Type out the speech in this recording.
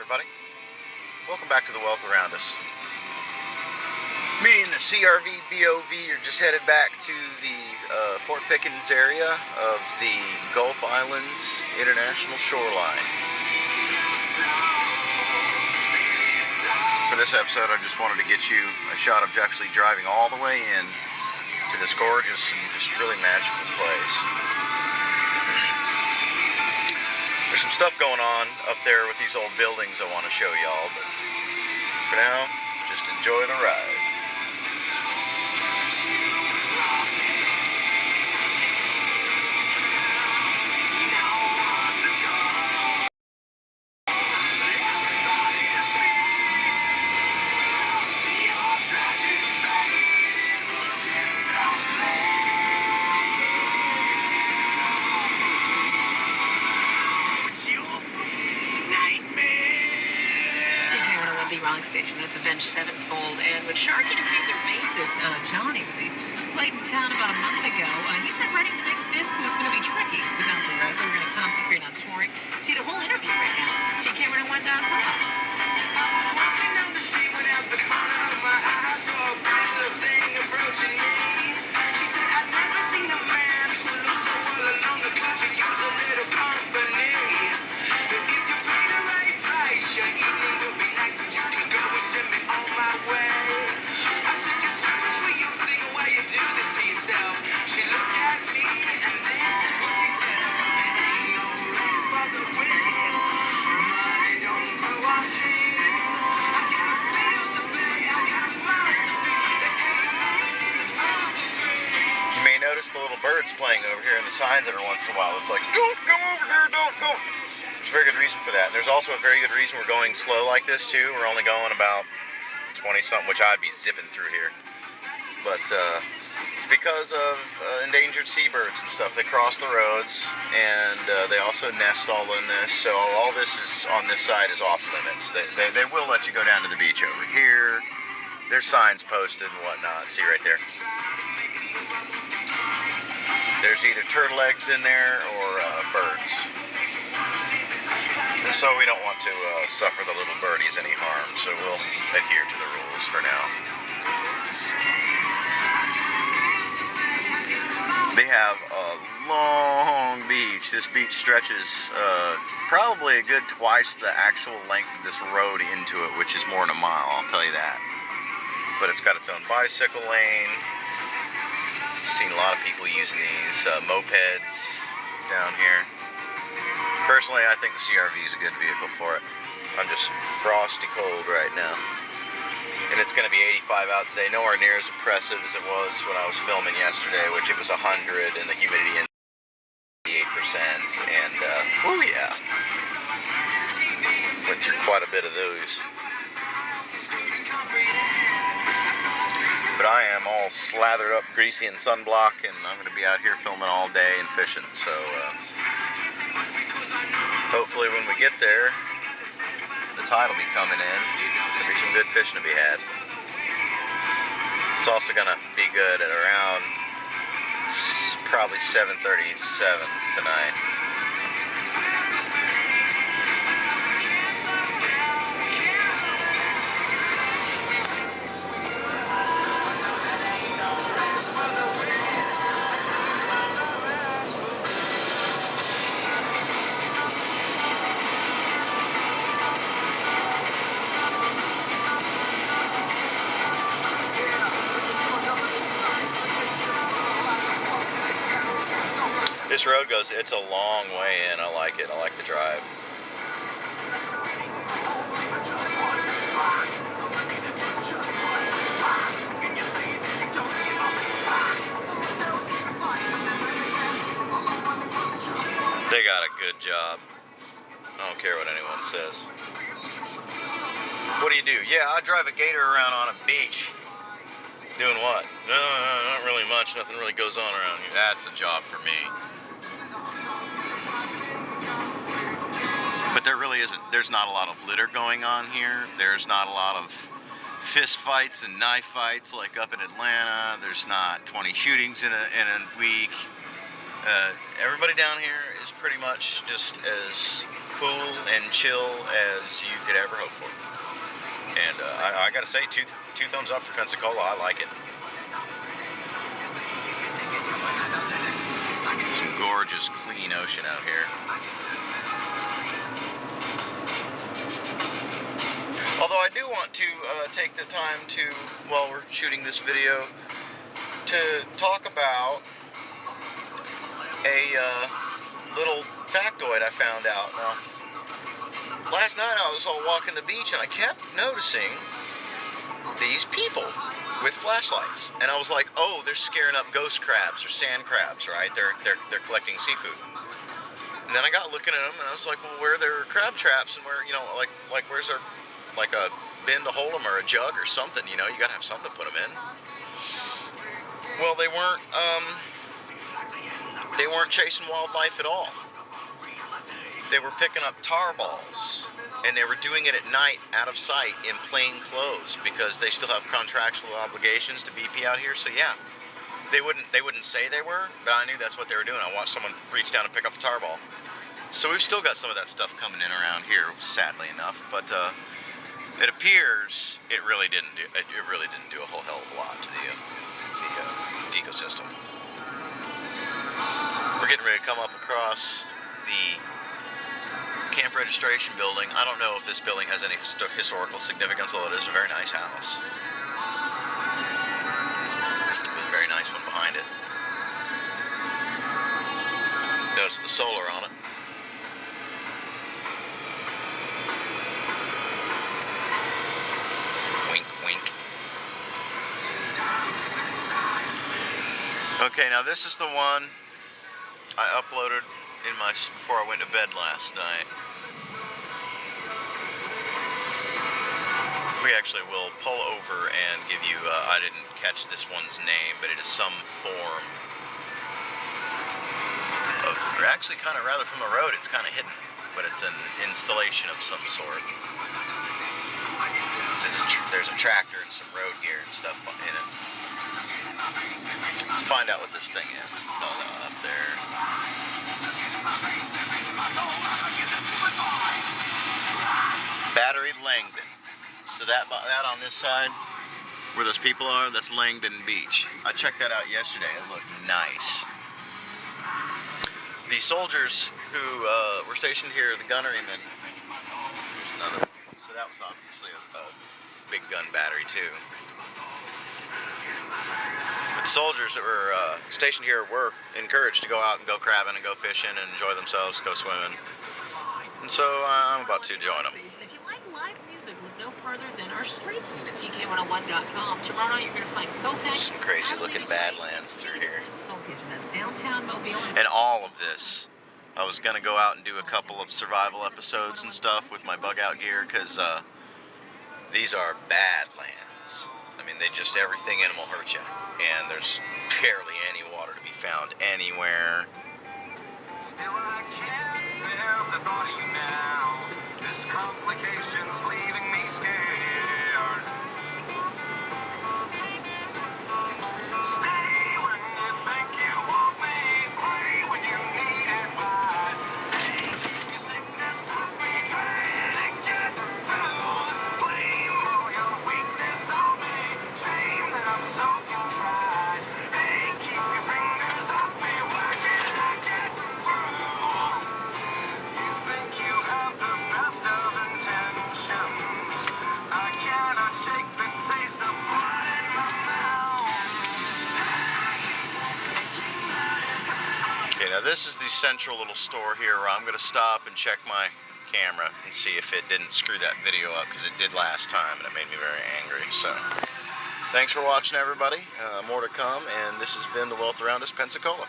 everybody. Welcome back to the wealth around us. Me and the CRV BOV are just headed back to the Fort Pickens area of the Gulf Islands International Shoreline. For this episode, I just wanted to get you a shot of actually driving all the way in to this gorgeous and just really magical place. There's some stuff going on up there with these old buildings I want to show y'all, but for now, just enjoy the ride. Wrong station. That's Avenged Sevenfold. And when Shark interviewed their bassist, Johnny, they played in town about a month ago, he said writing the next disc was going to be tricky without the rest. They were going to concentrate on touring. See the whole interview right now. TK101.com. Walking down the street without the corner of my eye, I saw a pretty little thing approaching me. She said, I'd never seen a man who looked so all alone. Could you use a little company? If you pay the right price, your evening will be nice and you can go and send me on my way. I said, you're such a sweet young thing, why you do this to yourself? She looked at me and this is what she said. There ain't no rest for the wicked. Money don't grow on trees. I got bills to pay, I got mouths to feed. There ain't nothing in this world for free. You may notice the little birds playing over here in the signs every once in a while. It's like, don't come over here, don't go. There's a very good reason for that. There's also a very good reason we're going slow like this too. We're only going about 20-something, which I'd be zipping through here. But it's because of endangered seabirds and stuff. They cross the roads, and they also nest all in this. So all this is on this side is off limits. They will let you go down to the beach over here. There's signs posted and whatnot. See right there. There's either turtle eggs in there or birds. And so we don't want to suffer the little birdies any harm, so we'll adhere to the rules for now. They have a long beach. This beach stretches probably a good twice the actual length of this road into it, which is more than a mile, I'll tell you that. But it's got its own bicycle lane. I've seen a lot of people using these mopeds down here. Personally, I think the CRV is a good vehicle for it. I'm just frosty cold right now. And it's going to be 85 out today, nowhere near as oppressive as it was when I was filming yesterday, which it was 100 and the humidity in 88%. And, oh yeah. Went through quite a bit of those. But I am all slathered up, greasy, and sunblock, and I'm going to be out here filming all day and fishing, so hopefully when we get there, the tide will be coming in. There'll be some good fishing to be had. It's also going to be good at around probably 7:37 tonight. This road goes, it's a long way in. I like it. I like the drive. They got a good job. I don't care what anyone says. What do? Yeah, I drive a gator around on a beach. Doing what? No, not really much. Nothing really goes on around here. That's a job for me. But there really isn't. There's not a lot of litter going on here. There's not a lot of fist fights and knife fights like up in Atlanta. There's not 20 shootings in a week. Everybody down here is pretty much just as cool and chill as you could ever hope for. And I gotta say, two thumbs up for Pensacola. I like it. Some gorgeous, clean ocean out here. Although I do want to take the time to, while we're shooting this video, to talk about a little factoid I found out. Now, last night I was all walking the beach and I kept noticing these people with flashlights, and I was like, oh, they're scaring up ghost crabs or sand crabs, right? They're collecting seafood. And then I got looking at them and I was like, well, where are their crab traps, and where, you know, like where's their, like a bin to hold them or a jug or something, you know? You gotta have something to put them in. Well, they weren't chasing wildlife at all. They were picking up tar balls, and they were doing it at night, out of sight, in plain clothes, because they still have contractual obligations to BP out here. So yeah, they wouldn't say they were, but I knew that's what they were doing. I watched someone reach down and pick up a tar ball. So we've still got some of that stuff coming in around here, sadly enough. But it appears it really didn't do a whole hell of a lot to the ecosystem. We're getting ready to come up across the camp registration building. I don't know if this building has any historical significance, although it is a very nice house. With a very nice one behind it. Notice the solar on it. Wink, wink. Okay, now this is the one I uploaded before I went to bed last night. We actually will pull over and give you, I didn't catch this one's name, but it is some form of, or actually kind of rather from the road, it's kind of hidden, but it's an installation of some sort. There's a tractor and some road gear and stuff in it. Let's find out what this thing is. It's all up there. Battery Langdon. So that on this side, where those people are, that's Langdon Beach. I checked that out yesterday. It looked nice. The soldiers who were stationed here, the gunnerymen. There's another. So that was obviously a big gun battery too. But soldiers that were stationed here were encouraged to go out and go crabbing and go fishing and enjoy themselves, go swimming. And so I'm about to join them. If you like live music, look no further than our street scene at TK101.com. Tomorrow you're going to find Copac. Some crazy looking badlands through here. Soul Kitchen, that's downtown Mobile. And all of this, I was going to go out and do a couple of survival episodes and stuff with my bug out gear, because these are badlands. I mean, everything in them will hurt you. And there's barely any water to be found anywhere. Still I can't bear the thought of you now. This complication's leaving me scared. Stay when you think you want me. Pray when you need advice. Hey, keep your sickness off me. Try to get through. Blame all your weakness on me. Shame that I'm so contrite. Hey, keep your fingers off me. Why can't I get through? You think you have the best of intentions. I cannot shake the taste of blood in my mouth. Okay, now this is the central little store here where I'm going to stop and check my camera and see if it didn't screw that video up, because it did last time and it made me very angry. So, thanks for watching, everybody. More to come, and this has been The Wealth Around Us, Pensacola.